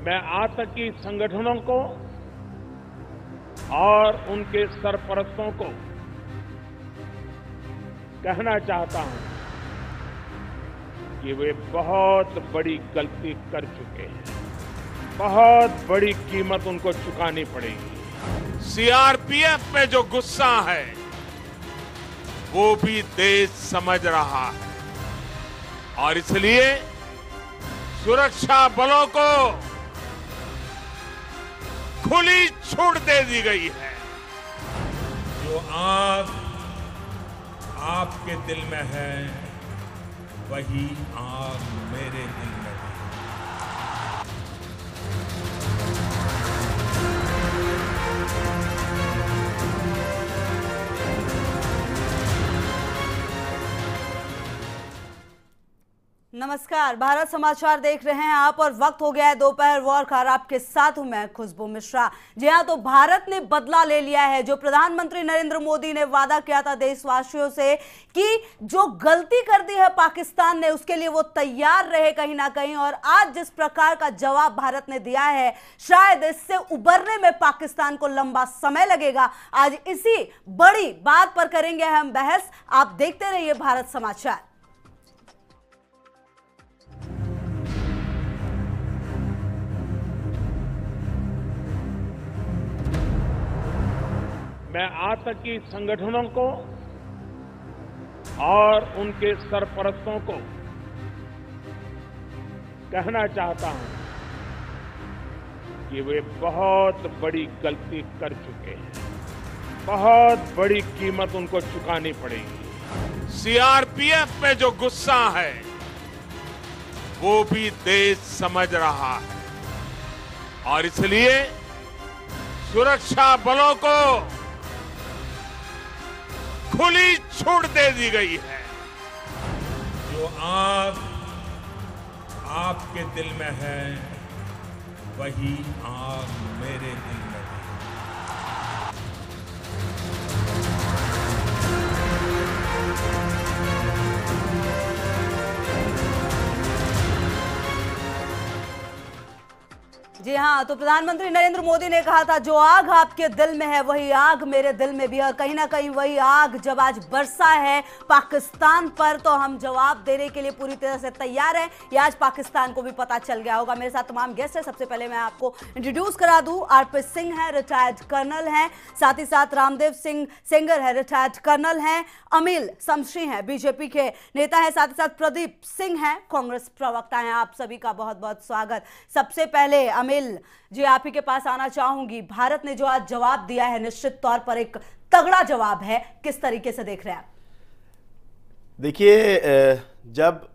मैं आतंकी संगठनों को और उनके सरपरस्तों को कहना चाहता हूं कि वे बहुत बड़ी गलती कर चुके हैं। बहुत बड़ी कीमत उनको चुकानी पड़ेगी। सीआरपीएफ में जो गुस्सा है वो भी देश समझ रहा है और इसलिए सुरक्षा बलों को खुली छूट दे दी गई है। जो आग आपके दिल में है वही आग मेरे दिल में है। नमस्कार, भारत समाचार देख रहे हैं आप और वक्त हो गया है दोपहर वॉर का। आपके साथ हूं मैं खुशबू मिश्रा। जी हां, तो भारत ने बदला ले लिया है। जो प्रधानमंत्री नरेंद्र मोदी ने वादा किया था देशवासियों से कि जो गलती कर दी है पाकिस्तान ने उसके लिए वो तैयार रहे कहीं ना कहीं, और आज जिस प्रकार का जवाब भारत ने दिया है शायद इससे उबरने में पाकिस्तान को लंबा समय लगेगा। आज इसी बड़ी बात पर करेंगे हम बहस। आप देखते रहिए भारत समाचार। मैं आतंकी संगठनों को और उनके सरपरस्तों को कहना चाहता हूं कि वे बहुत बड़ी गलती कर चुके हैं। बहुत बड़ी कीमत उनको चुकानी पड़ेगी। सीआरपीएफ में जो गुस्सा है वो भी देश समझ रहा है और इसलिए सुरक्षा बलों को खुली छूट दे दी गई है। जो आग आपके दिल में है वही आग मेरे दिल में है। जी हां, तो प्रधानमंत्री नरेंद्र मोदी ने कहा था जो आग आपके दिल में है वही आग मेरे दिल में भी है, और कहीं ना कहीं वही आग जब आज बरसा है पाकिस्तान पर तो हम जवाब देने के लिए पूरी तरह से तैयार हैं। ये आज पाकिस्तान को भी पता चल गया होगा। मेरे साथ तमाम गेस्ट हैं। सबसे पहले मैं आपको इंट्रोड्यूस करा दूं, आरपी सिंह है, रिटायर्ड कर्नल हैं। साथ ही साथ रामदेव सिंह सेंगर है, रिटायर्ड कर्नल हैं। अमिल शमशी हैं, बीजेपी के नेता हैं। साथ ही साथ प्रदीप सिंह हैं, कांग्रेस प्रवक्ता हैं। आप सभी का बहुत बहुत स्वागत। सबसे पहले अमिल जी, आप ही के पास आना चाहूंगी। भारत ने जो आज जवाब दिया है निश्चित तौर पर एक तगड़ा जवाब है, किस तरीके से देख रहे हैं आप? देखिए, जब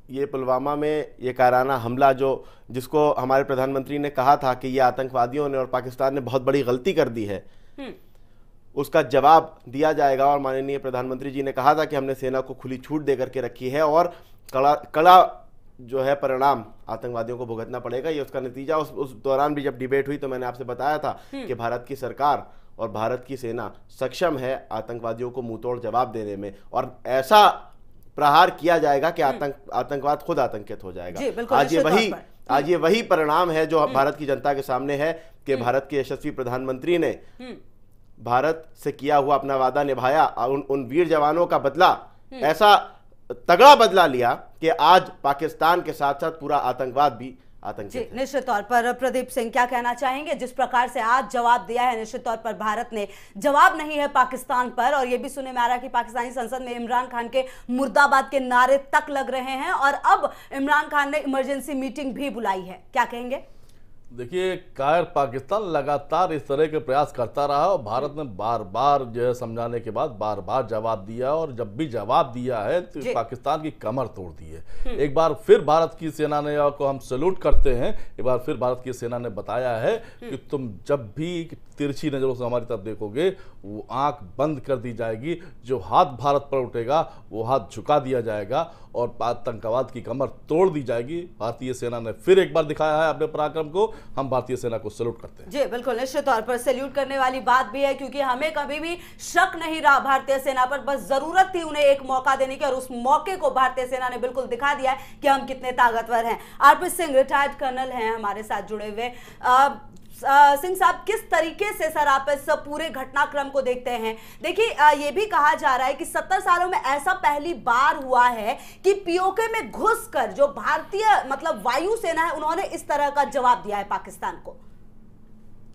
ये पुलवामा में ये कायराना हमला जिसको हमारे प्रधानमंत्री ने कहा था कि ये आतंकवादियों ने और पाकिस्तान ने बहुत बड़ी गलती कर दी है, उसका जवाब दिया जाएगा। और माननीय प्रधानमंत्री जी ने कहा था कि हमने सेना को खुली छूट दे करके रखी है और कड़ा जो है परिणाम आतंकवादियों को भुगतना पड़ेगा। ये उसका नतीजा। उस दौरान भी जब डिबेट हुई तो मैंने आपसे बताया था कि भारत की सरकार और भारत की सेना सक्षम है आतंकवादियों को मुंहतोड़ जवाब देने में, और ऐसा प्रहार किया जाएगा कि आतंकवाद खुद आतंकित हो जाएगा। आज ये वही परिणाम है जो भारत की जनता के सामने है कि भारत के यशस्वी प्रधानमंत्री ने भारत से किया हुआ अपना वादा निभाया, उन वीर जवानों का बदला, ऐसा तगड़ा बदला लिया कि आज पाकिस्तान के साथ साथ पूरा आतंकवाद भी आतंकित है। निश्चित तौर पर प्रदीप सिंह क्या कहना चाहेंगे? जिस प्रकार से आज जवाब दिया है, निश्चित तौर पर भारत ने जवाब नहीं है पाकिस्तान पर, और यह भी सुनने में आ रहा है कि पाकिस्तानी संसद में इमरान खान के मुर्दाबाद के नारे तक लग रहे हैं, और अब इमरान खान ने इमरजेंसी मीटिंग भी बुलाई है। क्या कहेंगे? देखिए, कायर पाकिस्तान लगातार इस तरह के प्रयास करता रहा और भारत ने बार बार जो है समझाने के बाद बार बार जवाब दिया, और जब भी जवाब दिया है तो पाकिस्तान की कमर तोड़ दी है। एक बार फिर भारत की सेना ने, को हम सैल्यूट करते हैं, एक बार फिर भारत की सेना ने बताया है कि तुम जब भी तिरछी नजरों से हमारी तरफ देखोगे वो आंख बंद कर दी जाएगी। जो हाथ भारत पर उठेगा वो हाथ झुका दिया जाएगा, और आतंकवाद की कमर तोड़ दी जाएगी। भारतीय सेना ने फिर एक बार दिखाया है अपने पराक्रम को, हम भारतीय सेना को सैल्यूट करते हैं। जी बिल्कुल, निश्चित तौर पर सैल्यूट करने वाली बात भी है, क्योंकि हमें कभी भी शक नहीं रहा भारतीय सेना पर, बस जरूरत थी उन्हें एक मौका देने की और उस मौके को भारतीय सेना ने बिल्कुल दिखा दिया है कि हम कितने ताकतवर हैं। आरपी सिंह रिटायर्ड कर्नल हैं हमारे साथ जुड़े हुए। सिंह साहब, किस तरीके से सर आप इस पूरे घटनाक्रम को देखते हैं? देखिए, ये भी कहा जा रहा है कि 70 सालों में ऐसा पहली बार हुआ है कि पीओके में घुसकर जो भारतीय मतलब वायुसेना है उन्होंने इस तरह का जवाब दिया है पाकिस्तान को।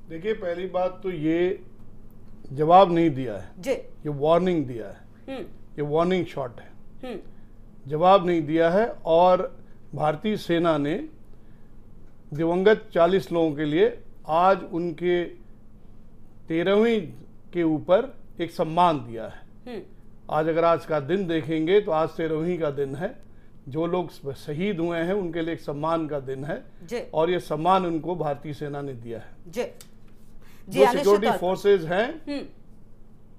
देखिए, पहली बात तो ये जवाब नहीं दिया है जी, ये वार्निंग दिया है, ये वार्निंग शॉट है, जवाब नहीं दिया है। और भारतीय सेना ने दिवंगत 40 लोगों के लिए आज उनके 13वीं के ऊपर एक सम्मान दिया है। आज अगर आज का दिन देखेंगे तो आज 13वीं का दिन है, जो लोग शहीद हुए हैं उनके लिए एक सम्मान का दिन है और ये सम्मान उनको भारतीय सेना ने दिया है। जो सिक्योरिटी फोर्सेज हैं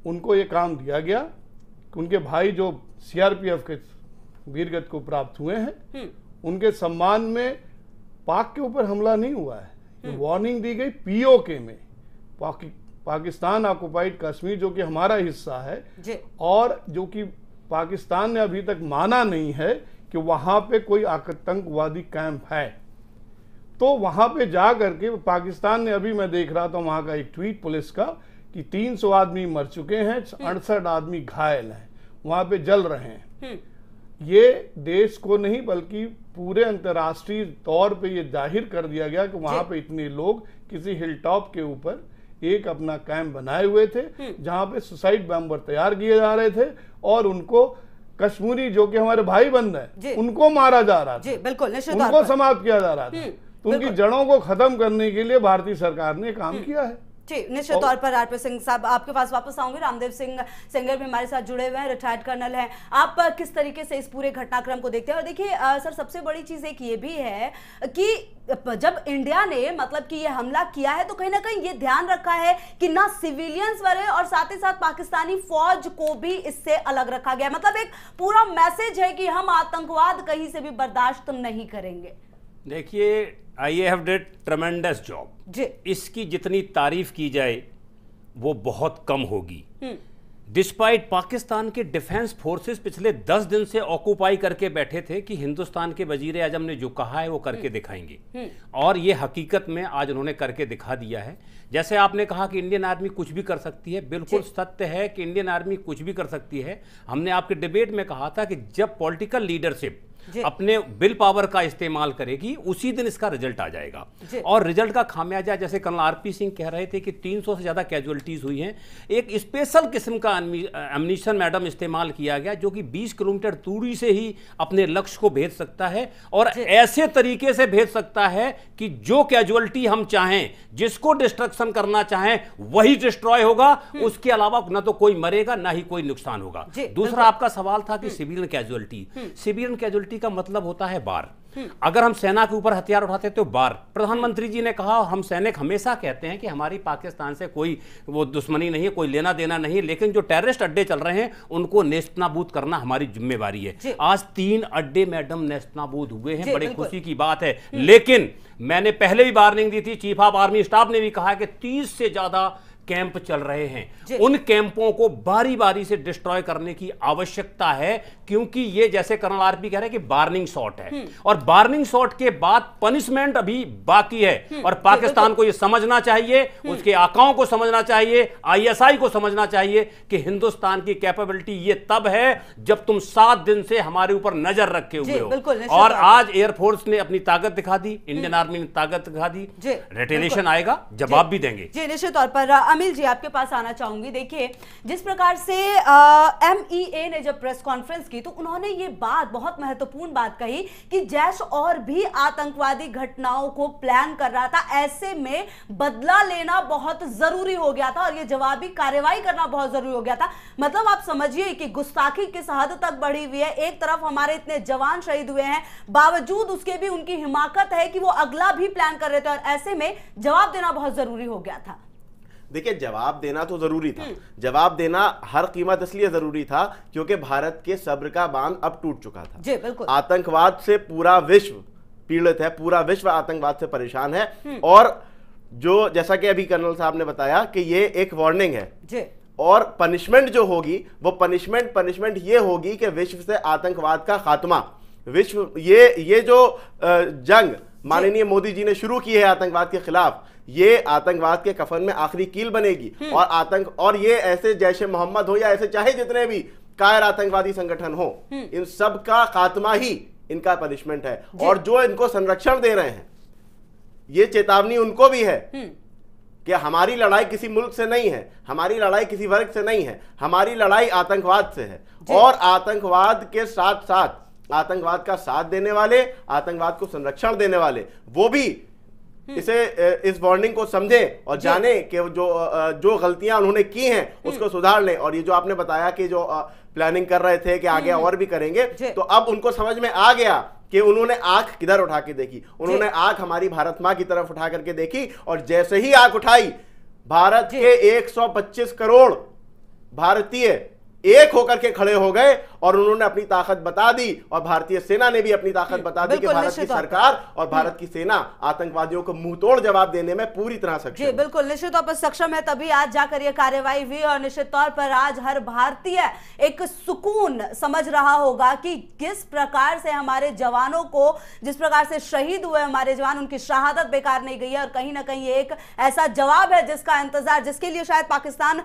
उनको ये काम दिया गया कि उनके भाई जो सीआरपीएफ के वीरगति को प्राप्त हुए हैं उनके सम्मान में पाक के ऊपर हमला नहीं हुआ है। वार्निंग दी गई पीओके में, पाकिस्तान ऑक्युपाइड कश्मीर जो कि हमारा हिस्सा है और जो कि पाकिस्तान ने अभी तक माना नहीं है कि वहां पे कोई आतंकवादी कैंप है। तो वहां पे जा करके पाकिस्तान ने, अभी मैं देख रहा था वहां का एक ट्वीट पुलिस का कि 300 आदमी मर चुके हैं, 68 आदमी घायल हैं, वहां पे जल रहे हैं। ये देश को नहीं बल्कि पूरे अंतर्राष्ट्रीय तौर पे ये जाहिर कर दिया गया कि वहां पे इतने लोग किसी हिल टॉप के ऊपर एक अपना कैंप बनाए हुए थे जहां पे सुसाइड बॉम्बर तैयार किए जा रहे थे और उनको कश्मीरी जो कि हमारे भाई बंद है उनको मारा जा रहा था, बिल्कुल उनको समाप्त किया जा रहा था। तो उनकी जड़ों को खत्म करने के लिए भारतीय सरकार ने काम किया है। जी, निश्चित तौर पर आरपी सिंह साहब आपके पास वापस आऊंगे। रामदेव सिंह सेंगर भी हमारे साथ जुड़े हुए हैं, रिटायर्ड कर्नल हैं। आप किस तरीके से इस पूरे घटनाक्रम को देखते हैं? और देखिए सर, सबसे बड़ी चीज एक ये भी है कि जब इंडिया ने मतलब कि ये हमला किया है तो कहीं ना कहीं ये ध्यान रखा है कि ना सिविलियंस मरे और साथ ही साथ पाकिस्तानी फौज को भी इससे अलग रखा गया। मतलब एक पूरा मैसेज है कि हम आतंकवाद कहीं से भी बर्दाश्त नहीं करेंगे। देखिए, IAF डिड ट्रेमेंडस जॉब। इसकी जितनी तारीफ की जाए वो बहुत कम होगी। डिस्पाइट पाकिस्तान के डिफेंस फोर्सेस पिछले 10 दिन से ऑक्यूपाई करके बैठे थे कि हिंदुस्तान के वजीर आजम ने जो कहा है वो करके दिखाएंगे, और ये हकीकत में आज उन्होंने करके दिखा दिया है। जैसे आपने कहा कि इंडियन आर्मी कुछ भी कर सकती है, बिल्कुल सत्य है कि इंडियन आर्मी कुछ भी कर सकती है। हमने आपके डिबेट में कहा था कि जब पॉलिटिकल लीडरशिप अपने विल पावर का इस्तेमाल करेगी उसी दिन इसका रिजल्ट आ जाएगा। और रिजल्ट का खामियाजा, जैसे कर्नल आरपी सिंह कह रहे थे कि 300 से ज्यादा कैजुअलिटीज हुई हैं। एक स्पेशल किस्म का एम्यूनिशन मैडम इस्तेमाल किया गया जो कि 20 किलोमीटर दूरी से ही अपने लक्ष्य को भेज सकता है और ऐसे तरीके से भेज सकता है कि जो कैजुअलिटी हम चाहें, जिसको डिस्ट्रक्शन करना चाहें वही डिस्ट्रॉय होगा, उसके अलावा ना तो कोई मरेगा ना ही कोई नुकसान होगा। दूसरा आपका सवाल था कि सिविलियन कैजुअलिटी, सिविलियन कैजुअलिटी का मतलब होता है बार। अगर हम सेना के ऊपर हथियार उठाते तो बार। प्रधानमंत्री जी ने कहा, हम सैनिक हमेशा कहते हैं कि हमारी पाकिस्तान से कोई वो दुश्मनी नहीं है, कोई लेना देना नहीं है, लेकिन जो टेररिस्ट अड्डे चल रहे हैं उनको नेस्तनाबूद करना हमारी जिम्मेवारी है। आज 3 अड्डे मैडम नेस्तनाबूद हुए हैं, बड़ी खुशी की बात है। लेकिन मैंने पहले भी वार्निंग दी थी, चीफ ऑफ आर्मी स्टाफ ने भी कहा कि 30 से ज्यादा कैंप चल रहे हैं, उन कैंपों को बारी बारी से डिस्ट्रॉय करने की आवश्यकता है, क्योंकि ये जैसे कर्नल आरपी कह रहे हैं कि वार्निंग शॉट है और वार्निंग शॉट के बाद पनिशमेंट अभी बाकी है। और पाकिस्तान को ये समझना चाहिए, उसके आकाओं को समझना चाहिए, ISI को समझना चाहिए कि हिंदुस्तान की कैपेबिलिटी ये तब है जब तुम 7 दिन से हमारे ऊपर नजर रखे हुए हो। और आज एयरफोर्स ने अपनी ताकत दिखा दी, इंडियन आर्मी ने ताकत दिखा दी, रिटेलिएशन आएगा, जवाब भी देंगे। जी, निश्चित तौर पर अमिल जी आपके पास आना चाहूंगी। देखिए, जिस प्रकार से MEA ने जब प्रेस कॉन्फ्रेंस की तो उन्होंने ये बात, बहुत महत्वपूर्ण बात कही कि जैश और भी आतंकवादी घटनाओं को प्लान कर रहा था, ऐसे में बदला लेना बहुत जरूरी हो गया था और ये जवाबी कार्रवाई करना बहुत जरूरी हो गया था। मतलब आप समझिए कि गुस्ताखी किस हद तक बढ़ी हुई है। एक तरफ हमारे इतने जवान शहीद हुए हैं, बावजूद उसके भी उनकी हिमाकत है कि वो अगला भी प्लान कर रहे थे और ऐसे में जवाब देना बहुत जरूरी हो गया था। देखिए, जवाब देना तो जरूरी था। जवाब देना हर कीमत इसलिए जरूरी था क्योंकि भारत के सब्र का बांध अब टूट चुका था। जी बिल्कुल। आतंकवाद से पूरा विश्व पीड़ित है, पूरा विश्व आतंकवाद से परेशान है। और जो जैसा कि अभी कर्नल साहब ने बताया कि ये एक वार्निंग है जी। और पनिशमेंट जो होगी वो पनिशमेंट ये होगी कि विश्व से आतंकवाद का खात्मा, विश्व ये जो जंग माननीय मोदी जी ने शुरू की है आतंकवाद के खिलाफ, ये आतंकवाद के कफन में आखिरी कील बनेगी। और ये ऐसे जैसे मोहम्मद हो या ऐसे चाहे जितने भी कायर आतंकवादी संगठन हो, इन सब का खात्मा ही इनका पनिशमेंट है। और जो इनको संरक्षण दे रहे हैं, ये चेतावनी उनको भी है कि हमारी लड़ाई किसी मुल्क से नहीं है, हमारी लड़ाई किसी वर्ग से नहीं है, हमारी लड़ाई आतंकवाद से है। और आतंकवाद के साथ साथ आतंकवाद का साथ देने वाले, आतंकवाद को संरक्षण देने वाले, वो भी इस वार्निंग को समझें और जाने कि जो गलतियां उन्होंने की हैं उसको सुधार लें। और ये जो आपने बताया कि जो प्लानिंग कर रहे थे कि आगे और भी करेंगे, तो अब उनको समझ में आ गया कि उन्होंने आंख किधर उठा के देखी। उन्होंने आंख हमारी भारत मां की तरफ उठा करके देखी, और जैसे ही आंख उठाई, भारत के 125 करोड़ भारतीय एक होकर के खड़े हो गए और उन्होंने अपनी ताकत बता दी। और भारतीय सेना ने भी अपनी ताकत बता दी कि भारत की सरकार और भारत की सेना आतंकवादियों को मुंहतोड़ जवाब देने में पूरी तरह सक्षम है। जी बिल्कुल, निश्चित तौर पर सक्षम है, तभी आज जाकर ये कार्रवाई हुई। और निश्चित तौर पर आज हर भारतीय एक सुकून समझ रहा होगा कि किस प्रकार से हमारे जवानों को, जिस प्रकार से शहीद हुए हमारे जवान, उनकी शहादत बेकार नहीं गई है। और कहीं ना कहीं एक ऐसा जवाब है जिसका इंतजार, जिसके लिए शायद पाकिस्तान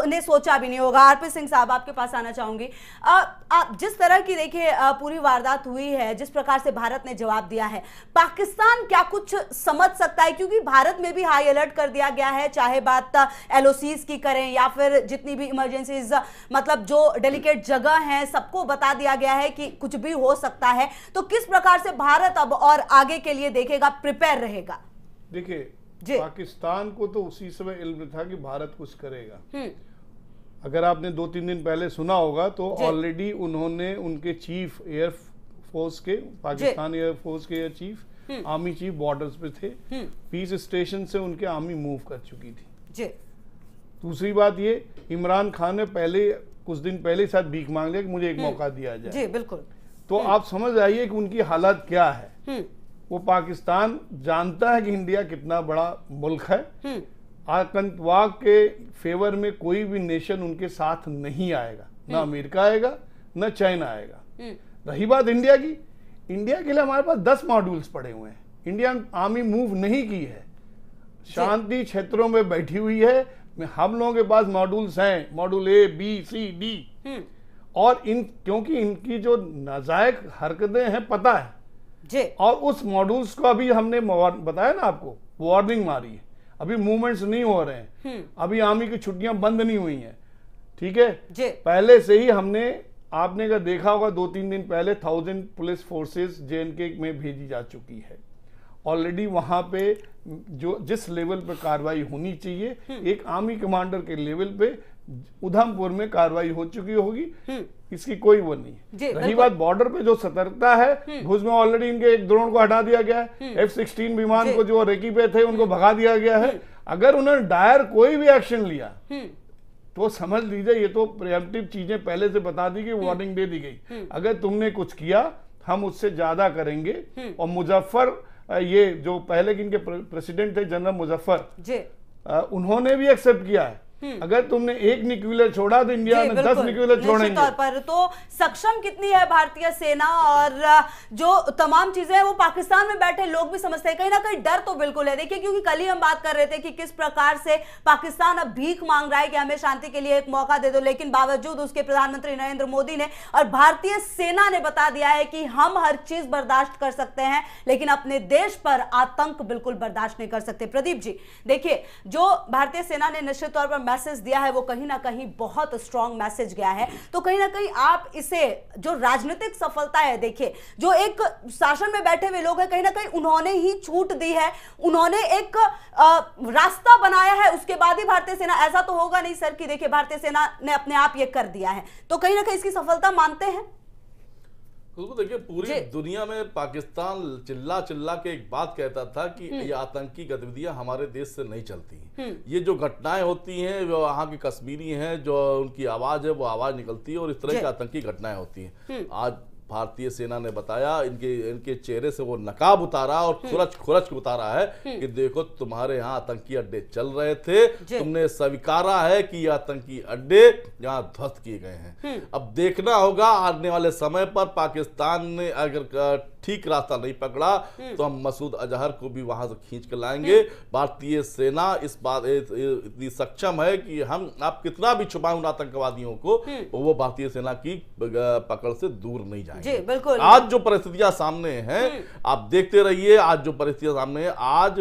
ने सोचा भी नहीं होगा। आरपी सिंह साहब, आपके पास आना चाहूंगी। आप जिस तरह की देखिए पूरी वारदात हुई है, जिस प्रकार से भारत ने जवाब दिया है, पाकिस्तान क्या कुछ समझ सकता है? क्योंकि भारत में भी हाई अलर्ट कर दिया गया है, चाहे बात एलओसीज की करें या फिर जितनी भी इमरजेंसीज, मतलब जो डेलिकेट जगह है, सबको बता दिया गया है कि कुछ भी हो सकता है। तो किस प्रकार से भारत अब और आगे के लिए देखेगा, प्रिपेयर रहेगा? देखिए, पाकिस्तान को तो उसी समय इल्म था कि भारत कुछ करेगा। अगर आपने 2-3 दिन पहले सुना होगा तो ऑलरेडी उन्होंने उनके चीफ एयर फोर्स के, पाकिस्तान एयर फोर्स के air chief, army chief borders पे थे। पीस स्टेशन से उनके आर्मी मूव कर चुकी थी। दूसरी बात ये, इमरान खान ने पहले कुछ दिन पहले साथ भीख मांग लिया कि मुझे एक मौका दिया जाए। जी बिल्कुल। तो आप समझ आइए कि उनकी हालत क्या है। वो पाकिस्तान जानता है कि इंडिया कितना बड़ा मुल्क है। आतंकवाद के फेवर में कोई भी नेशन उनके साथ नहीं आएगा, ना अमेरिका आएगा, ना चाइना आएगा। रही बात इंडिया की, इंडिया के लिए हमारे पास 10 मॉड्यूल्स पड़े हुए हैं। इंडियन आर्मी मूव नहीं की है, शांति क्षेत्रों में बैठी हुई है। हम लोगों के पास मॉड्यूल्स हैं, module A, B, C, D. और क्योंकि इनकी जो नाजायज हरकतें हैं पता है जी। और उस मॉड्यूल्स को अभी हमने बताया ना आपको, वार्निंग मारी है। अभी मूवमेंट्स नहीं हो रहे हैं, अभी आर्मी की छुट्टियां बंद नहीं हुई हैं, ठीक है जी। पहले से ही हमने, आपने अगर देखा होगा 2-3 दिन पहले 1000 पुलिस फोर्सेस JNK में भेजी जा चुकी है ऑलरेडी। वहां पे जो जिस लेवल पे कार्रवाई होनी चाहिए, एक आर्मी कमांडर के लेवल पे उधमपुर में कार्रवाई हो चुकी होगी, इसकी कोई वो नहीं है। रही बात बॉर्डर पे जो सतर्कता है, भुज में ऑलरेडी इनके एक ड्रोन को हटा दिया गया है। F-16 विमान को जो रेकी पे थे उनको भगा दिया गया है। अगर उन्होंने डायर कोई भी एक्शन लिया तो समझ लीजिए ये तो प्रिएम्प्टिव चीजें पहले से बता दी गई, वार्निंग दे दी गई, अगर तुमने कुछ किया हम उससे ज्यादा करेंगे। और मुजफ्फर, ये जो पहले के इनके प्रेसिडेंट थे जनरल मुजफ्फर, उन्होंने भी एक्सेप्ट किया है, अगर तुमने एक न्यूक्लियर छोड़ा तो इंडिया ने 10 न्यूक्लियर छोड़ेंगे। तौर पर तो सक्षम कितनी है भारतीय सेना, और जो तमाम चीजें हैं वो पाकिस्तान में बैठे लोग भी समझते हैं। कहीं ना कहीं डर तो बिल्कुल है। देखिए, क्योंकि कल ही हम बात कर रहे थे कि किस प्रकार से पाकिस्तान अब भीख मांग रहा है कि हमें शांति के लिए एक मौका दे दो, लेकिन बावजूद उसके प्रधानमंत्री नरेंद्र मोदी ने और भारतीय सेना ने बता दिया है कि हम हर चीज बर्दाश्त कर सकते हैं, लेकिन अपने देश पर आतंक बिल्कुल बर्दाश्त नहीं कर सकते। प्रदीप जी, देखिए, जो भारतीय सेना ने निश्चित तौर पर मैसेज दिया है वो कहीं ना कहीं बहुत स्ट्रांग मैसेज गया है। तो कहीं ना कहीं आप इसे, जो राजनीतिक सफलता है, देखिए जो एक शासन में बैठे हुए लोग हैं, कहीं ना कहीं उन्होंने ही छूट दी है, उन्होंने एक रास्ता बनाया है, उसके बाद ही भारतीय सेना, ऐसा तो होगा नहीं सर कि देखिए भारतीय सेना ने अपने आप ये कर दिया है। तो कहीं ना कहीं इसकी सफलता मानते हैं? तो देखिए पूरी दुनिया में पाकिस्तान चिल्ला चिल्ला के एक बात कहता था कि ये आतंकी गतिविधियां हमारे देश से नहीं चलती। ये जो घटनाएं होती हैं वो वहाँ की कश्मीरी हैं, जो उनकी आवाज है वो आवाज निकलती है और इस तरह की आतंकी घटनाएं होती हैं। आज भारतीय सेना ने बताया इनके चेहरे से वो नकाब उतारा और खुरच के उतारा है कि देखो तुम्हारे यहाँ आतंकी अड्डे चल रहे थे, तुमने स्वीकारा है कि ये आतंकी अड्डे यहाँ ध्वस्त किए गए हैं। अब देखना होगा आने वाले समय पर पाकिस्तान ने अगर ठीक रास्ता नहीं पकड़ा तो हम मसूद अजहर को भी वहां से खींच कर लाएंगे। भारतीय सेना इस बात इतनी सक्षम है कि हम आप कितना भी छुपाएं उन आतंकवादियों को, वो भारतीय सेना की पकड़ से दूर नहीं जाएंगे। जी बिल्कुल। आज जो परिस्थितियां सामने हैं आप देखते रहिए, आज जो परिस्थितियां सामने है, आज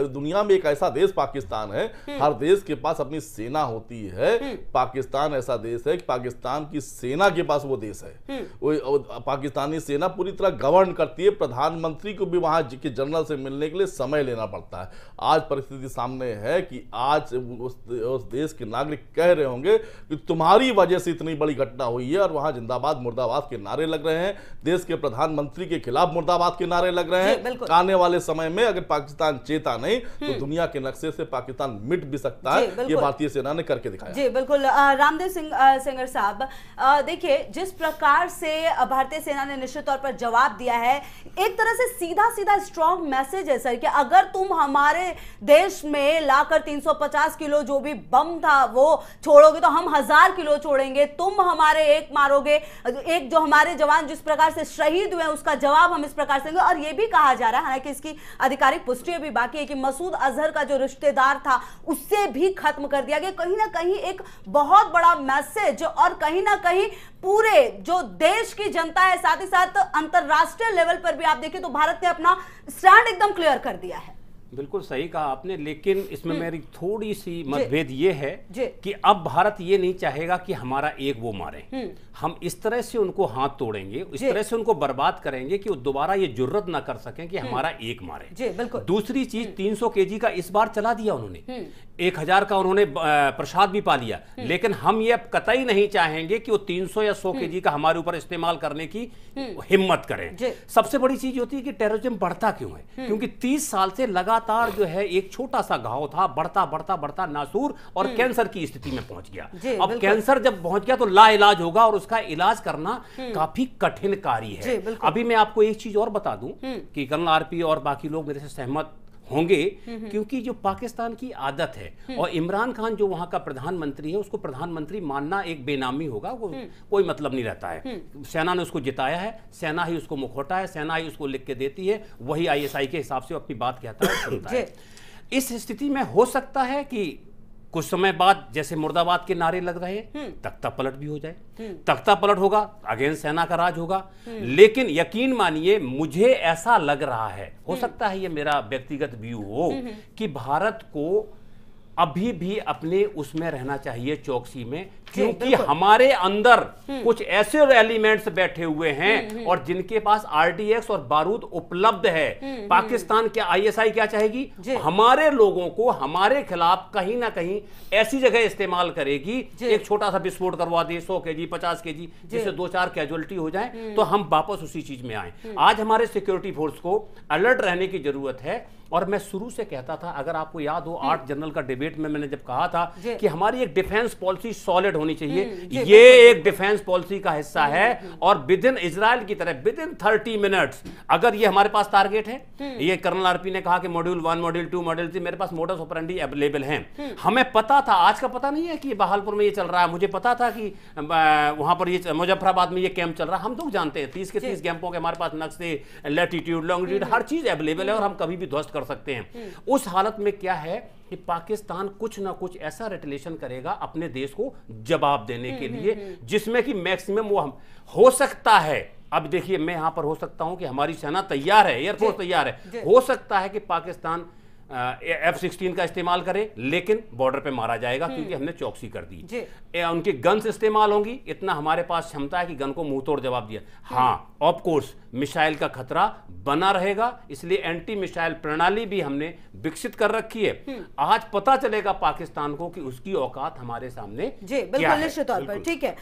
दुनिया में एक ऐसा देश पाकिस्तान है, हर देश के पास अपनी सेना होती है। पाकिस्तान ऐसा देश है कि पाकिस्तान की सेना के पास वो देश है। वो पाकिस्तानी सेना पूरी तरह गवर्न करती है। प्रधानमंत्री को भी वहां के जनरल से मिलने के लिए समय लेना पड़ता है। आज परिस्थिति सामने है कि आज उस देश के नागरिक कह रहे होंगे कि तुम्हारी वजह से इतनी बड़ी घटना हुई है, और वहां जिंदाबाद मुर्दाबाद के नारे लग रहे हैं। देश के प्रधानमंत्री के खिलाफ मुर्दाबाद के नारे लग रहे हैं। आने वाले समय में अगर पाकिस्तान चेता नहीं तो दुनिया के नक्शे से पाकिस्तान मिट भी सकता है। ये भारतीय सेना ने करके दिखाया। जी बिल्कुल। रामदेव सिंगर साहब, देखिए जिस प्रकार से भारतीय सेना ने निश्चित तौर पर जवाब दिया है, एक तरह से सीधा सीधा स्ट्रॉन्ग मैसेज है सर कि अगर तुम हमारे देश में लाकर 350 किलो जो भी बम था वो छोड़ोगे तो हम 1000 किलो छोड़ेंगे। तुम हमारे एक मारोगे, एक जो हमारे जवान जिस प्रकार से शहीद हुए उसका जवाब हम इस प्रकार से देंगे। और ये भी कहा जा रहा है, हालांकि इसकी आधिकारिक पुष्टि अभी बाकी है, कि मसूद अजहर का जो रिश्तेदार था उससे भी खत्म कर दिया गया। कहीं ना कहीं एक बहुत बड़ा मैसेज, और कहीं ना कहीं पूरे जो देश की जनता है, साथ ही साथ अंतरराष्ट्रीय लेवल पर भी आप देखिए तो भारत ने अपना स्टैंड एकदम क्लियर कर दिया है। बिल्कुल सही कहा आपने, लेकिन इसमें मेरी थोड़ी सी मतभेद ये है कि अब भारत ये नहीं चाहेगा कि हमारा एक वो मारे। हम इस तरह से उनको हाथ तोड़ेंगे, इस तरह से उनको बर्बाद करेंगे कि वो दोबारा ये जुर्रत ना कर सकें कि हमारा एक मारे। दूसरी चीज 300 केजी का इस बार चला दिया उन्होंने, 1000 का उन्होंने प्रसाद भी पा लिया, लेकिन हम ये अब कतई नहीं चाहेंगे कि वो 300 या 100 केजी का हमारे ऊपर इस्तेमाल करने की हिम्मत करें। सबसे बड़ी चीज होती है कि टेररिज्म बढ़ता क्यों है, क्योंकि 30 साल से लगातार जो है एक छोटा सा घाव था, बढ़ता बढ़ता बढ़ता नासूर और कैंसर की स्थिति में पहुंच गया। अब कैंसर जब पहुंच गया तो लाइलाज होगा, और उसका इलाज करना काफी कठिन कार्य है। अभी मैं आपको एक चीज और बता दूं कि कर्नल आरपी और बाकी लोग मेरे से सहमत होंगे, क्योंकि जो पाकिस्तान की आदत है, और इमरान खान जो वहां का प्रधानमंत्री है उसको प्रधानमंत्री मानना एक बेनामी होगा, वो कोई मतलब नहीं रहता है। सेना ने उसको जिताया है, सेना ही उसको मुखौटा है, सेना ही उसको लिख के देती है, वही ISI के हिसाब से अपनी बात कहता है, सुनता है। इस स्थिति में हो सकता है कि कुछ समय बाद जैसे मुर्दाबाद के नारे लग रहे हैं, तख्ता पलट भी हो जाए। तख्ता पलट होगा, अगेन सेना का राज होगा। लेकिन यकीन मानिए, मुझे ऐसा लग रहा है, हो सकता है ये मेरा व्यक्तिगत व्यू हो, कि भारत को अभी भी अपने उसमें रहना चाहिए, चौकसी में, क्योंकि हमारे अंदर कुछ ऐसे एलिमेंट्स बैठे हुए हैं और जिनके पास RDX और बारूद उपलब्ध है। पाकिस्तान क्या ISI क्या चाहेगी? हमारे लोगों को हमारे खिलाफ कहीं ना कहीं ऐसी जगह इस्तेमाल करेगी, एक छोटा सा विस्फोट करवा दे 100 केजी 50 केजी, जिससे 2-4 कैजुअलिटी हो जाए, तो हम वापस उसी चीज में आए। आज हमारे सिक्योरिटी फोर्स को अलर्ट रहने की जरूरत है। और मैं शुरू से कहता था, अगर आपको याद हो 8 जनरल का डिबेट में मैंने जब कहा था कि हमारी एक डिफेंस पॉलिसी सॉलिड होनी चाहिए, ये एक डिफेंस पॉलिसी का हिस्सा है। और विद इन इजराइल की तरह विद इन 30 मिनट्स अगर ये हमारे पास टारगेट है, ये कर्नल आरपी ने कहा कि मॉड्यूल 1 मॉड्यूल 2 मॉड्यूल 3, मेरे पास मोडस ऑपरेंडी अवेलेबल हैं। हमें पता था, आज का पता नहीं है कि बहालपुर में ये चल रहा है, मुझे पता था कि वहां पर ये मुजफ्फराबाद में ये कैंप चल रहा है। हम लोग जानते हैं 30 के 30 कैंपों के हमारे पास नक्शे, लैटिट्यूड, लॉन्गिट्यूड, हर चीज अवेलेबल है और हम कभी भी ध्वस्त कर सकते हैं। उस हालत में क्या है कि पाकिस्तान कुछ ना कुछ ऐसा रेटिलेशन करेगा अपने देश को जवाब देने के लिए, जिसमें कि मैक्सिमम वो हो सकता है। अब देखिए, मैं यहां पर हो सकता हूं कि हमारी सेना तैयार है, एयरफोर्स तैयार है, हो सकता है कि पाकिस्तान F-16 का इस्तेमाल करें, लेकिन बॉर्डर पे मारा जाएगा क्योंकि हमने चौकसी कर दी। उनकी गन्स इस्तेमाल होंगी, इतना हमारे पास क्षमता है कि गन को मुंह तोड़ जवाब दिया। हाँ, ऑफ कोर्स मिसाइल का खतरा बना रहेगा, इसलिए एंटी मिसाइल प्रणाली भी हमने विकसित कर रखी है। आज पता चलेगा पाकिस्तान को कि उसकी औकात हमारे सामने जी बिल्कुल निश्चित तौर पर। ठीक है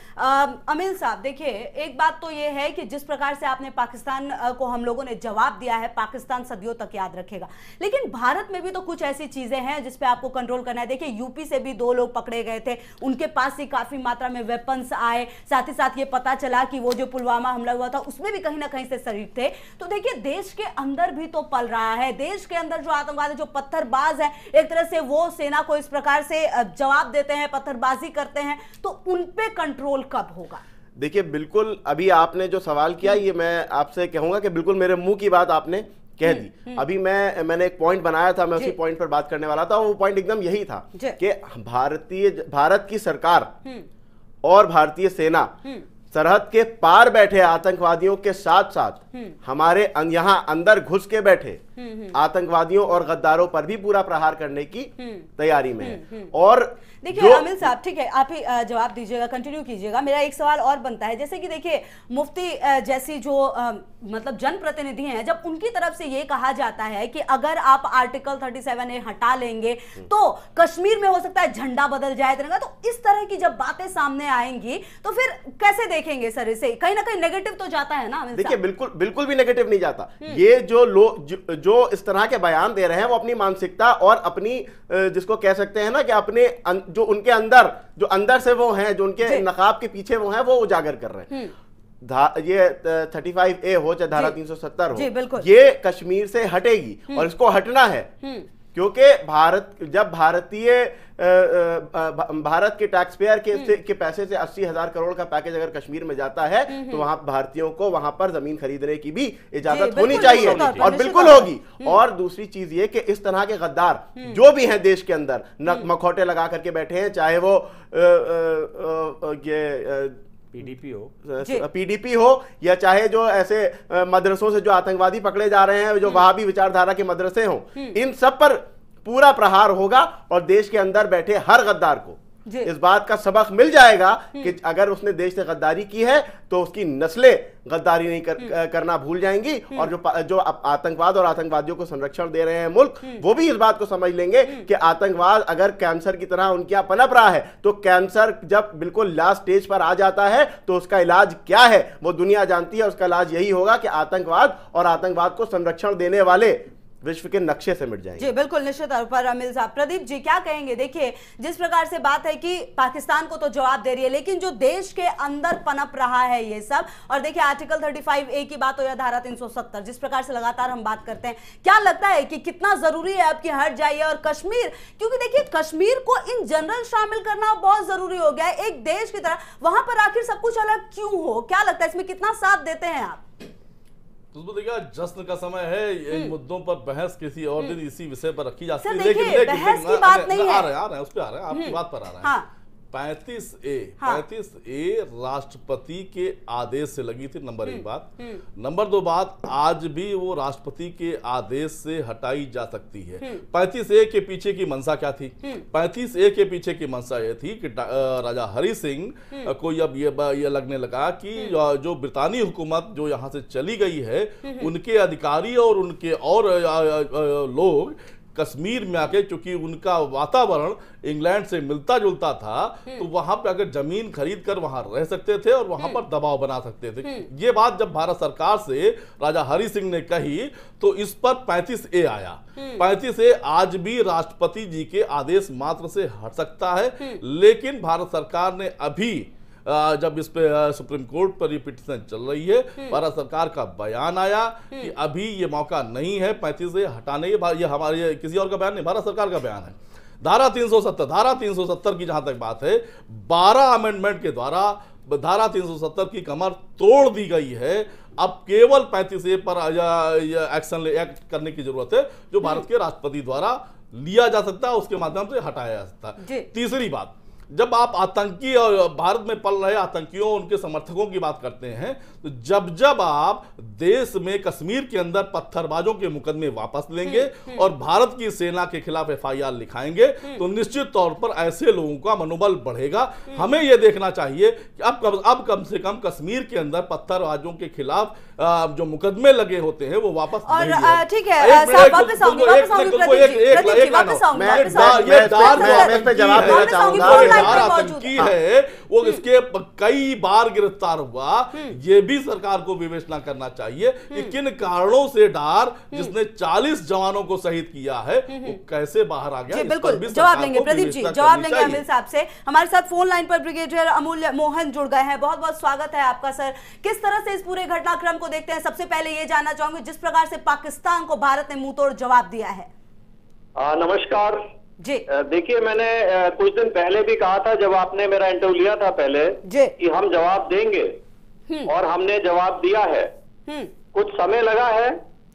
अमिल साहब, देखिए एक बात तो ये है कि जिस प्रकार से आपने पाकिस्तान को हम लोगों ने जवाब दिया है, पाकिस्तान सदियों तक याद रखेगा, लेकिन भारत में भी तो कुछ ऐसी चीजें हैं जिसपे आपको कंट्रोल करना है। देखिए यूपी से भी 2 लोग पकड़े गए थे, उनके पास से काफी मात्रा में वेपन्स आए, साथ ही साथ ये पता चला कि वो जो पुलवामा हमला हुआ था उसमें भी कहीं ना कहीं से शरीक थे। तो देखिए देश के अंदर भी तो पल रहा है, देश के अंदर जो आतंकवादी जो पत्थरबाज है, एक तरह से वो सेना को इस प्रकार से जवाब देते हैं, पत्थरबाजी करते हैं, तो उन पे कंट्रोल कब होगा? देखिए बिल्कुल, अभी आपने जो सवाल किया ये मैं आपसे कहूंगा कि बिल्कुल मेरे मुंह की बात आपने कह दी। अभी मैंने एक पॉइंट बनाया था, मैं उसी पॉइंट पर बात करने वाला था। वो पॉइंट एकदम यही था कि भारत की सरकार और भारतीय सेना सरहद के पार बैठे आतंकवादियों के साथ साथ हमारे यहां अंदर घुस के बैठे आतंकवादियों और गद्दारों पर भी पूरा प्रहार करने की तैयारी में है। और देखिए आमिल साहब, ठीक है, आप ही जवाब दीजिएगा, कंटिन्यू कीजिएगा। मेरा एक सवाल और बनता है, जैसे कि देखिए मुफ्ती जैसी जो मतलब जनप्रतिनिधि हैं, जब उनकी तरफ से ये कहा जाता है कि अगर आप आर्टिकल 37A हटा लेंगे तो कश्मीर में हो सकता है झंडा बदल जाए तिरंगा, तो इस तरह की जब बातें सामने आएंगी तो फिर कैसे देखेंगे सर इसे? कहीं ना कहीं नेगेटिव तो जाता है ना? देखिए बिल्कुल भी नेगेटिव नहीं जाता। ये जो लोग जो इस तरह के बयान दे रहे हैं वो अपनी मानसिकता और अपनी जिसको कह सकते हैं ना कि अपने जो उनके अंदर जो अंदर से वो हैं, जो उनके नकाब के पीछे वो हैं, वो उजागर कर रहे हैं। ये 35A हो चाहे धारा 370 हो, ये कश्मीर से हटेगी और इसको हटना है, क्योंकि भारत के टैक्स पेयर के पैसे से 80,000 करोड़ का पैकेज अगर कश्मीर में जाता है तो वहां भारतीयों को वहां पर जमीन खरीदने की भी इजाजत होनी चाहिए, और बिल्कुल होगी। और दूसरी चीज ये कि इस तरह के गद्दार जो भी हैं देश के अंदर मखौटे लगा करके बैठे हैं, चाहे वो पीडीपी हो या चाहे जो ऐसे मदरसों से जो आतंकवादी पकड़े जा रहे हैं, जो वहाबी विचारधारा के मदरसे हों, इन सब पर पूरा प्रहार होगा और देश के अंदर बैठे हर गद्दार को इस बात का सबक मिल जाएगा कि अगर उसने देश से गद्दारी की है तो उसकी नस्लें गद्दारी नहीं करना भूल जाएंगी, और जो आतंकवाद और आतंकवादियों को संरक्षण दे रहे हैं मुल्क, वो भी इस बात को समझ लेंगे कि आतंकवाद अगर कैंसर की तरह उनके यहाँ पनप रहा है तो कैंसर जब बिल्कुल लास्ट स्टेज पर आ जाता है तो उसका इलाज क्या है वो दुनिया जानती है। उसका इलाज यही होगा कि आतंकवाद और आतंकवाद को संरक्षण देने वाले विश्व के नक्शे से मिट जाएंगे। जी बिल्कुल निश्चित तौर पर अमिल साहब। प्रदीप जी क्या कहेंगे? देखिए जिस प्रकार से बात है कि पाकिस्तान को तो जवाब दे रही है, लेकिन जो देश के अंदर पनप रहा है ये सब, और देखिए आर्टिकल 35A की बात हो या धारा 370, जिस प्रकार से लगातार हम बात करते हैं, क्या लगता है कि कितना जरूरी है अब कि हट जाइए? और कश्मीर, क्योंकि देखिए कश्मीर को इन जनरल शामिल करना बहुत जरूरी हो गया है एक देश की तरह, वहां पर आखिर सब कुछ अलग क्यों हो? क्या लगता है इसमें कितना साथ देते हैं आप? तो देखिए जश्न का समय है, इन मुद्दों पर बहस किसी और दिन इसी विषय पर रखी जा सकती है, लेकिन बहस की बात नहीं है, आ रहे हैं उस पर आ रहे हैं, आपकी बात पर आ रहे हैं। हाँ। 35A राष्ट्रपति के आदेश से लगी थी, नंबर 1 बात। नंबर 2 बात, आज भी वो राष्ट्रपति के आदेश से हटाई जा सकती है। 35A के पीछे की मंशा क्या थी? 35A के पीछे की मंशा ये थी कि राजा हरि सिंह को अब ये लगने लगा कि जो ब्रितानी हुकूमत जो यहाँ से चली गई है, उनके अधिकारी और उनके और लोग कश्मीर में आके, चूंकि उनका वातावरण इंग्लैंड से मिलता जुलता था, तो वहां पे अगर जमीन खरीद कर वहां रह सकते थे और वहां पर दबाव बना सकते थे। ये बात जब भारत सरकार से राजा हरि सिंह ने कही तो इस पर 35A आया। 35A आज भी राष्ट्रपति जी के आदेश मात्र से हट सकता है, लेकिन भारत सरकार ने अभी जब इस पे सुप्रीम कोर्ट पर ये पिटीशन चल रही है, भारत सरकार का बयान आया कि अभी ये मौका नहीं है 35A हटाने। ये हमारे किसी और का बयान नहीं, भारत सरकार का बयान है। धारा 370 की जहां तक बात है, 12 अमेंडमेंट के द्वारा धारा 370 की कमर तोड़ दी गई है। अब केवल 35A पर एक्ट करने की जरूरत है, जो भारत के राष्ट्रपति द्वारा लिया जा सकता है, उसके माध्यम से हटाया जा सकता है। तीसरी बात, जब आप आतंकी और भारत में पल रहे आतंकियों उनके समर्थकों की बात करते हैं, तो जब आप देश में कश्मीर के अंदर पत्थरबाजों के मुकदमे वापस लेंगे और भारत की सेना के खिलाफ FIR लिखाएंगे, तो निश्चित तौर पर ऐसे लोगों का मनोबल बढ़ेगा। हमें यह देखना चाहिए कि अब कम से कम कश्मीर के अंदर पत्थरबाजों के खिलाफ जो मुकदमे लगे होते हैं वो वापस ठीक है साहब, वापस आऊंगी आतंकी है वो इसके कई बार गिरफ्तार हुआ। ये भी सरकार को विवेचना करना चाहिए कि किन कारणों से डार जिसने 40 जवानों को शहीद किया है वो कैसे बाहर आ गया। जी बिल्कुल, जवाब लेंगे प्रदीप जी, जवाब लेंगे अमिल साहब से। हमारे साथ फोन लाइन पर ब्रिगेडियर अमूल्य मोहन जुड़ गए हैं। बहुत बहुत स्वागत है आपका सर। किस तरह से इस पूरे घटनाक्रम को देखते हैं? सबसे पहले ये जानना चाहूंगी जिस प्रकार से पाकिस्तान को भारत ने मुंह तोड़ जवाब दिया है। नमस्कार जी। देखिए, मैंने कुछ दिन पहले भी कहा था जब आपने मेरा इंटरव्यू लिया था पहले कि हम जवाब देंगे, और हमने जवाब दिया है। कुछ समय लगा है,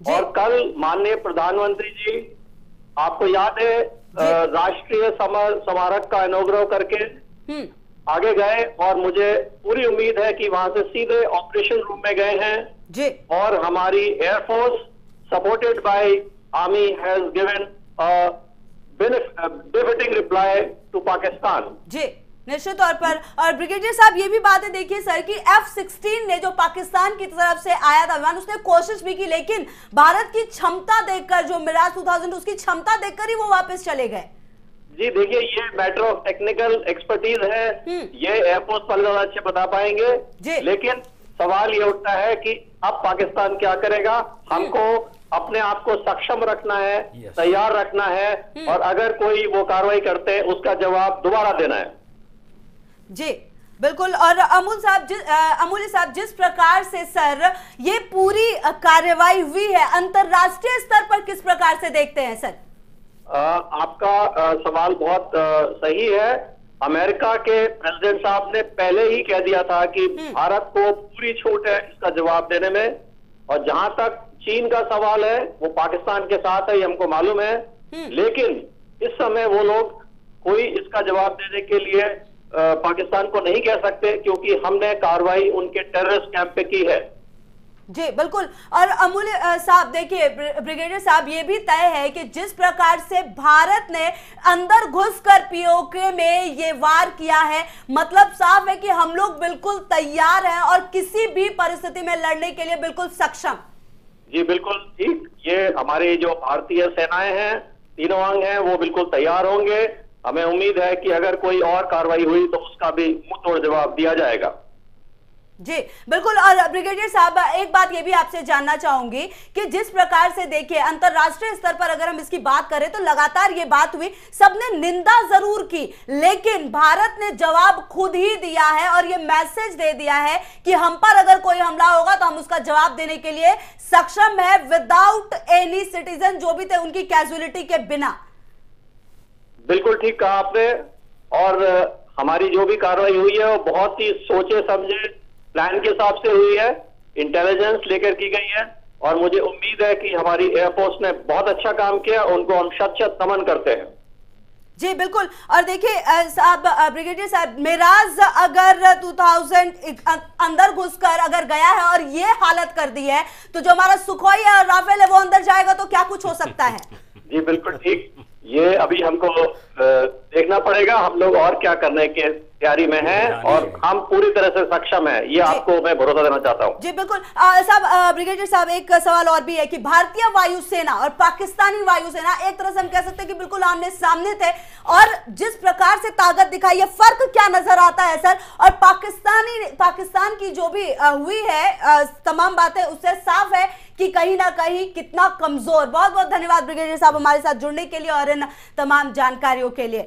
और कल माननीय प्रधानमंत्री जी, आपको याद है, राष्ट्रीय स्मारक का इनॉग्रेशन करके आगे गए, और मुझे पूरी उम्मीद है कि वहां से सीधे ऑपरेशन रूम में गए हैं जी। और हमारी air force supported by army has given benefitting reply to Pakistan. जी निश्चित तौर पर। और ब्रिगेडियर साहब ये भी बात है, देखिए सर, कि F-16 ने जो पाकिस्तान की तरफ से आया था विमान, उसने कोशिश भी की, लेकिन भारत की क्षमता देखकर, जो मिराज 2000 उसकी क्षमता देखकर ही वो वापस चले गए। जी देखिए, ये मैटर ऑफ टेक्निकल एक्सपर्टीज है, ये एयरफोर्स वाले ज्यादा अच्छे बता पाएंगे, लेकिन सवाल ये उठता है कि अब पाकिस्तान क्या करेगा। हमको अपने आप को सक्षम रखना है, तैयार रखना है, और अगर कोई वो कार्रवाई करते हैं उसका जवाब दोबारा देना है। जी बिल्कुल। और अमूल्य साहब, जिस प्रकार से सर ये पूरी कार्रवाई हुई है, अंतरराष्ट्रीय स्तर पर किस प्रकार से देखते हैं सर? आपका सवाल बहुत सही है। अमेरिका के प्रेसिडेंट साहब ने पहले ही कह दिया था कि भारत को पूरी छूट है इसका जवाब देने में, और जहां तक चीन का सवाल है वो पाकिस्तान के साथ है, ये हमको मालूम है, लेकिन इस समय वो लोग कोई इसका जवाब देने के लिए पाकिस्तान को नहीं कह सकते, क्योंकि हमने कार्रवाई उनके टेररिस्ट कैंप पे की है। जी बिल्कुल। और अमूल्य साहब, देखिए ब्रिगेडियर साहब, ये भी तय है कि जिस प्रकार से भारत ने अंदर घुसकर पीओके में ये वार किया है, मतलब साफ है कि हम लोग बिल्कुल तैयार हैं और किसी भी परिस्थिति में लड़ने के लिए बिल्कुल सक्षम। जी बिल्कुल ठीक। ये हमारी जो भारतीय सेनाएं हैं, तीनों अंग हैं, वो बिल्कुल तैयार होंगे। हमें उम्मीद है कि अगर कोई और कार्रवाई हुई तो उसका भी मुंह तोड़ जवाब दिया जाएगा। जी बिल्कुल। और ब्रिगेडियर साहब, एक बात ये भी आपसे जानना चाहूंगी कि जिस प्रकार से देखिए अंतरराष्ट्रीय स्तर पर अगर हम इसकी बात करें तो लगातार ये बात हुई, सबने निंदा जरूर की, लेकिन भारत ने जवाब खुद ही दिया है और ये मैसेज दे दिया है कि हम पर अगर कोई हमला होगा तो हम उसका जवाब देने के लिए सक्षम है, विदाउट एनी सिटीजन, जो भी थे उनकी कैजुअलिटी के बिना। बिल्कुल ठीक कहा आपने। और हमारी जो भी कार्रवाई हुई है वो बहुत ही सोचे समझे प्लान के हिसाब से हुई है, इंटेलिजेंस लेकर की गई है, और मुझे उम्मीद है कि हमारी एयरफोर्स ने बहुत अच्छा काम किया, उनको हम शत नमन करते हैं। जी बिल्कुल। और देखिए साहब, ब्रिगेडियर साहब, मिराज अगर 2000 अंदर घुसकर अगर गया है और ये हालत कर दी है, तो जो हमारा सुखोई और राफेल है वो अंदर जाएगा तो क्या कुछ हो सकता है? जी बिल्कुल ठीक। ये अभी हमको देखना पड़ेगा, हम लोग और क्या करने के तैयारी में हैं, और हम पूरी तरह से सक्षम हैं, ये आपको मैं भरोसा देना चाहता हूं। जी बिल्कुल। साहब, ब्रिगेडियर साहब, एक सवाल और भी है कि भारतीय वायुसेना और पाकिस्तानी वायुसेना एक तरह से हम कह सकते हैं कि बिल्कुल आमने सामने थे, और जिस प्रकार से ताकत दिखाई है, फर्क क्या नजर आता है सर? और पाकिस्तान की जो भी हुई है तमाम बातें, उससे साफ है कि कहीं ना कहीं कितना कमजोर। बहुत बहुत धन्यवाद ब्रिगेडियर साहब हमारे साथ जुड़ने के लिए और इन तमाम जानकारियों के लिए।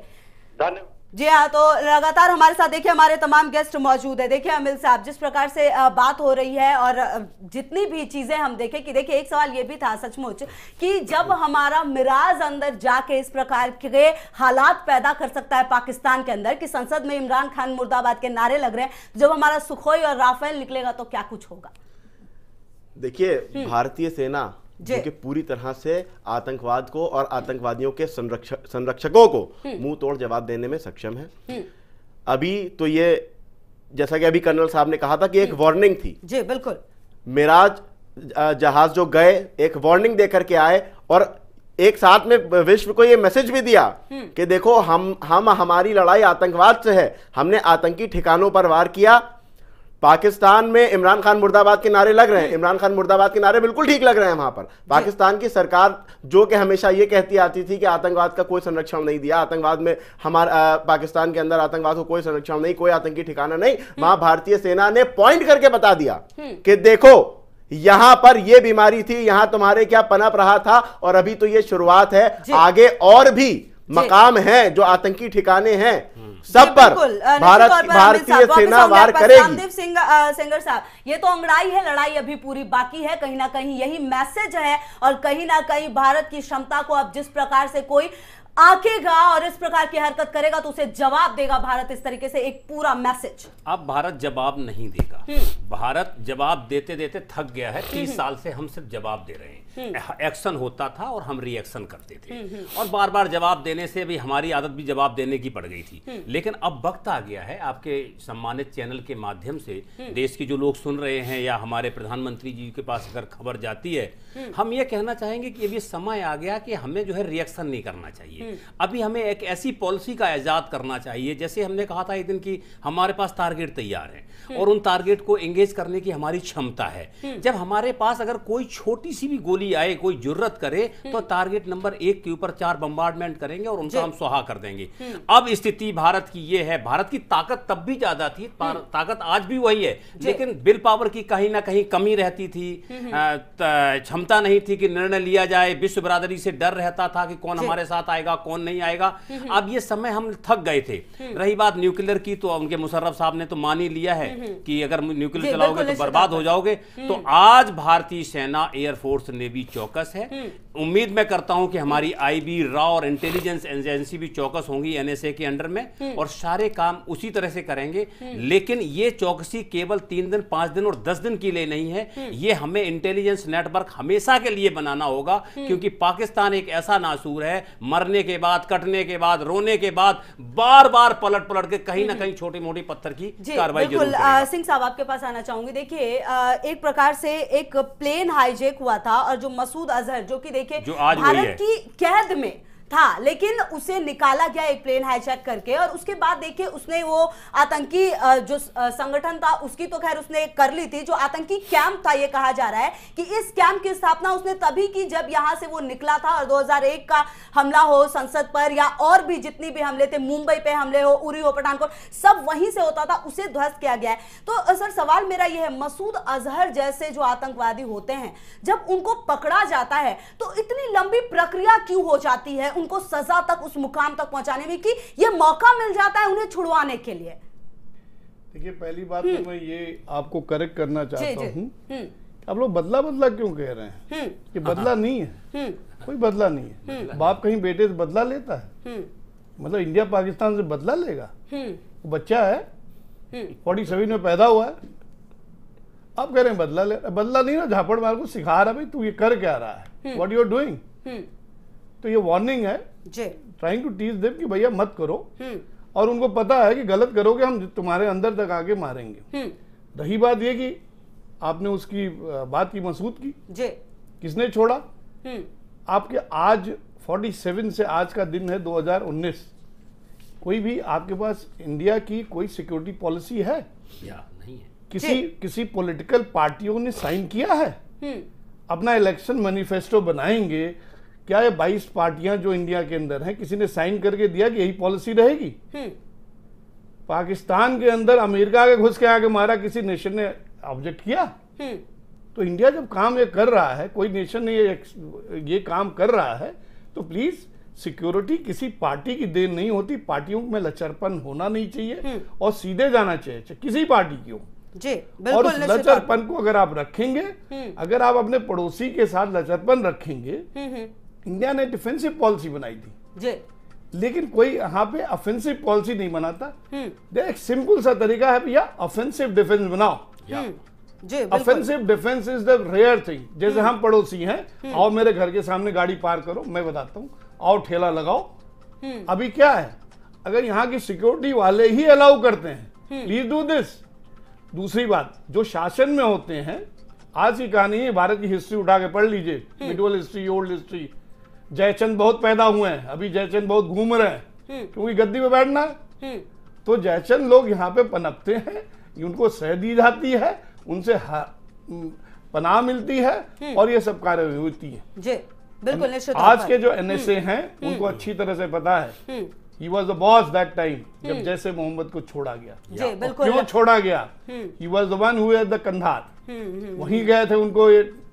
धन्यवाद। जी हाँ, तो लगातार हमारे साथ देखिए हमारे तमाम गेस्ट मौजूद है। देखिए अमिल साहब, जिस प्रकार से बात हो रही है और जितनी भी चीजें हम देखें कि देखिए एक सवाल ये भी था सचमुच कि जब हमारा मिराज अंदर जाके इस प्रकार के हालात पैदा कर सकता है पाकिस्तान के अंदर कि संसद में इमरान खान मुर्दाबाद के नारे लग रहे हैं, जब हमारा सुखोई और राफेल निकलेगा तो क्या कुछ होगा? देखिए, भारतीय सेना जो कि पूरी तरह से आतंकवाद को और आतंकवादियों के संरक्षकों को मुंह तोड़ जवाब देने में सक्षम है। अभी तो ये जैसा कि अभी कर्नल साहब ने कहा था कि एक वार्निंग थी जी, बिल्कुल। मिराज जहाज जो गए एक वार्निंग देकर के आए और एक साथ में विश्व को ये मैसेज भी दिया कि देखो हम हमारी लड़ाई आतंकवाद से है, हमने आतंकी ठिकानों पर वार किया। पाकिस्तान में इमरान खान मुर्दाबाद के नारे लग रहे हैं, इमरान खान मुर्दाबाद के नारे बिल्कुल ठीक लग रहे हैं वहां पर। पाकिस्तान की सरकार जो कि हमेशा ये कहती आती थी कि आतंकवाद का कोई संरक्षण नहीं दिया, आतंकवाद में हमारा पाकिस्तान के अंदर आतंकवाद को कोई संरक्षण नहीं, कोई आतंकी ठिकाना नहीं, वहां भारतीय सेना ने पॉइंट करके बता दिया कि देखो यहां पर यह बीमारी थी, यहां तुम्हारे क्या पनप रहा था, और अभी तो ये शुरुआत है, आगे और भी मकाम हैं जो आतंकी ठिकाने हैं, सब पर भारतीय सेना वार करेगी। रामदेव सिंगर साहब, ये तो अंगड़ाई है, लड़ाई अभी पूरी बाकी है। कहीं ना कहीं यही मैसेज है और कहीं ना कहीं भारत की क्षमता को अब जिस प्रकार से कोई आकेगा और इस प्रकार की हरकत करेगा तो उसे जवाब देगा भारत, इस तरीके से एक पूरा मैसेज। अब भारत जवाब नहीं देगा, भारत जवाब देते देते थक गया है। 30 साल से हम सिर्फ जवाब दे रहे हैं, एक्शन होता था और हम रिएक्शन करते थे, और बार बार जवाब देने से भी हमारी आदत भी जवाब देने की पड़ गई थी। लेकिन अब वक्त आ गया है, आपके सम्मानित चैनल के माध्यम से देश के जो लोग सुन रहे हैं या हमारे प्रधानमंत्री जी के पास अगर खबर जाती है, हम ये कहना चाहेंगे कि अभी समय आ गया कि हमें जो है रिएक्शन नहीं करना चाहिए। अभी हमें एक ऐसी पॉलिसी का इजाद करना चाहिए, जैसे हमने कहा था एक दिन की हमारे पास टारगेट तैयार है और उन टारगेट को एंगेज करने की हमारी क्षमता है। जब हमारे पास अगर कोई छोटी सी भी गोली आए, कोई जुर्रत करे, तो टारगेट नंबर 1 के ऊपर 4 बम्बार्डमेंट करेंगे और उनका हम स्वाहा कर देंगे। अब स्थिति भारत की ये है, भारत की ताकत तब भी ज्यादा थी, ताकत आज भी वही है, लेकिन विल पावर की कहीं ना कहीं कमी रहती थी, क्षमता नहीं थी कि निर्णय लिया जाए, विश्व बिरादरी से डर रहता था कि कौन हमारे साथ आएगा कौन नहीं आएगा। अब ये समय हम थक गए थे। रही बात न्यूक्लियर की, तो उनके मुशर्रफ साहब ने तो मान ही लिया है कि अगर न्यूक्लियर चलाओगे तो बर्बाद हो जाओगे। तो आज भारतीय सेना, एयरफोर्स, नेवी चौकस है। उम्मीद मैं करता हूं कि हमारी आईबी, रॉ और इंटेलिजेंस एजेंसी भी चौकस होंगी एनएसए के अंडर में, और सारे काम उसी तरह से करेंगे। लेकिन ये चौकसी केवल 3 दिन, 5 दिन और 10 दिन के लिए नहीं है, ये हमें इंटेलिजेंस नेटवर्क हमेशा के लिए बनाना होगा, क्योंकि पाकिस्तान एक ऐसा नासूर है, मरने के बाद, कटने के बाद, रोने के बाद बार बार पलट पलट के कहीं ना कहीं छोटी मोटी पत्थर की कार्रवाई जरूर करेगा। सिंह साहब, आपके पास आना चाहूंगी। देखिए, एक प्रकार से एक प्लेन हाईजैक हुआ था और जो मसूद अजहर, जो कि देखिए भारत की कैद में था, लेकिन उसे निकाला गया एक प्लेन हाईजैक करके, और उसके बाद देखिए उसने वो आतंकी जो संगठन था उसकी तो खैर उसने कर ली थी, जो आतंकी कैंप था, ये कहा जा रहा है कि इस कैंप की स्थापना उसने तभी की जब यहां से वो निकला था, और 2001 का हमला हो संसद पर या और भी जितनी भी हमले थे, मुंबई पे हमले हो, उरी हो, पठानकोट, सब वहीं से होता था, उसे ध्वस्त किया गया है। तो सर, सवाल मेरा यह है, मसूद अजहर जैसे जो आतंकवादी होते हैं, जब उनको पकड़ा जाता है तो इतनी लंबी प्रक्रिया क्यों हो जाती है उनको सजा तक, उस मुकाम तक पहुंचाने में, कि ये मौका मिल जाता है उन्हें छुड़वाने के लिए? देखिए, पहली बात तो मैं ये आपको करेक्ट करना चाहता हूं, आप लोग बदला बदला क्यों कह रहे हैं? कि बदला नहीं है, कोई बदला नहीं है। बाप कहीं बेटे से बदला लेता है? मतलब इंडिया पाकिस्तान से बदला लेगा? वो बच्चा है, 47 में पैदा हुआ है, आप कह रहे हैं बदला ले? बदला नहीं ना, झापड़ मार को सिखा रहा, भाई तू ये कर क्या रहा है, व्हाट यू आर डूइंग। तो ये वार्निंग है, ट्राइंग टू टीच देम कि भैया मत करो, और उनको पता है कि गलत करोगे हम तुम्हारे अंदर तक आके मारेंगे। रही बात ये कि आपने उसकी बात की, मसूद की, किसने छोड़ा? आपके आज 47 से आज का दिन है 2019, कोई भी आपके पास इंडिया की कोई सिक्योरिटी पॉलिसी है या नहीं है? किसी पॉलिटिकल पार्टियों ने साइन किया है? अपना इलेक्शन मैनिफेस्टो बनाएंगे, क्या ये 22 पार्टियां जो इंडिया के अंदर हैं, किसी ने साइन करके दिया कि यही पॉलिसी रहेगी? पाकिस्तान के अंदर अमेरिका के घुस के आके मारा, किसी नेशन ने ऑब्जेक्ट किया? तो इंडिया जब काम ये कर रहा है, कोई नेशन ने ये काम कर रहा है, तो प्लीज सिक्योरिटी किसी पार्टी की देन नहीं होती, पार्टियों में लचरपन होना नहीं चाहिए और सीधे जाना चाहिए, किसी पार्टी की हो। और उस लचरपन को अगर आप रखेंगे, अगर आप अपने पड़ोसी के साथ लचरपन रखेंगे, इंडिया ने डिफेंसिव पॉलिसी बनाई थी, लेकिन कोई यहाँ पे ऑफेंसिव पॉलिसी नहीं बनाता। एक सिंपल सा तरीका है भैया, ऑफेंसिव डिफेंस बनाओ। Offensive defence is the rare thing. जैसे हम पड़ोसी हैं, आओ मेरे घर के सामने गाड़ी पार करो, मैं बताता हूँ, आओ ठेला लगाओ। अभी क्या है, अगर यहाँ की सिक्योरिटी वाले ही अलाउ करते हैं, प्लीज डू दिस। दूसरी बात, जो शासन में होते हैं, आज की कहानी है, भारत की हिस्ट्री उठा के पढ़ लीजिए, medieval history, old history. Jaichand बहुत पैदा हुए हैं, अभी जयचंद बहुत घूम रहे हैं, क्योंकि गद्दी पे बैठना है। तो जयचंद लोग यहाँ पे पनपते हैं, उनको सह दी जाती है, उनसे पनाह मिलती है और ये सब कार्य होती है। जी बिल्कुल निश्चित। आज के जो एनएसए हैं उनको अच्छी तरह से पता है, he was the boss that time, जब जैसे मोहम्मद को छोड़ा गया। जी बिल्कुल। क्यों छोड़ा गया? he was the one who had the Kandahar, वहीं गए थे उनको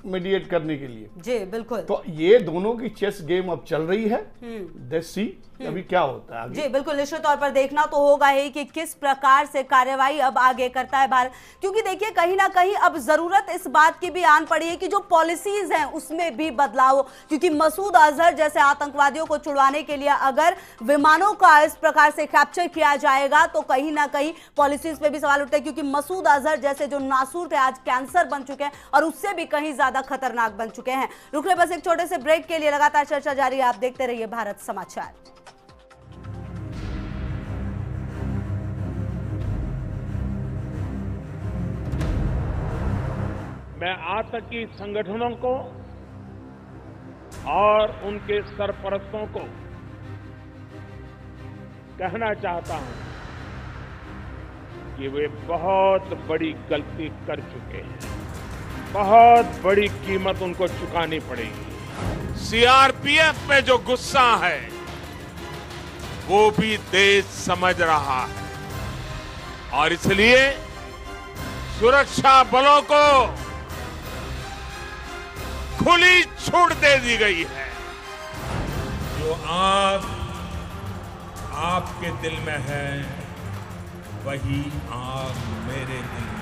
मीडिएट करने के लिए। जी बिल्कुल। तो ये दोनों की चेस गेम अब चल रही है, लेट्स सी अभी क्या होता है आगे। जी बिल्कुल, निश्चित तौर पर देखना तो होगा ही कि किस प्रकार से कार्यवाही अब आगे करता है भारत, क्योंकि देखिए कहीं ना कहीं अब जरूरत इस बात की भी आन पड़ी है कि जो पॉलिसीज हैं उसमें भी बदलाव हो, क्योंकि मसूद अजहर जैसे आतंकवादियों को छुड़वाने के लिए अगर विमानों का इस प्रकार से कैप्चर किया जाएगा तो कहीं ना कहीं पॉलिसीज पे भी सवाल उठते हैं, क्योंकि मसूद अजहर जैसे जो नासूर थे आज कैंसर बन चुके हैं और उससे भी कहीं ज्यादा खतरनाक बन चुके हैं। रुक ले बस एक छोटे से ब्रेक के लिए, लगातार चर्चा जारी है, आप देखते रहिए भारत समाचार। मैं आतंकी संगठनों को और उनके सरपरस्तों को कहना चाहता हूं कि वे बहुत बड़ी गलती कर चुके हैं, बहुत बड़ी कीमत उनको चुकानी पड़ेगी। सीआरपीएफ में जो गुस्सा है वो भी देश समझ रहा है और इसलिए सुरक्षा बलों को खुली छूट दे दी गई है। जो आग आपके दिल में है वही आग मेरे दिल में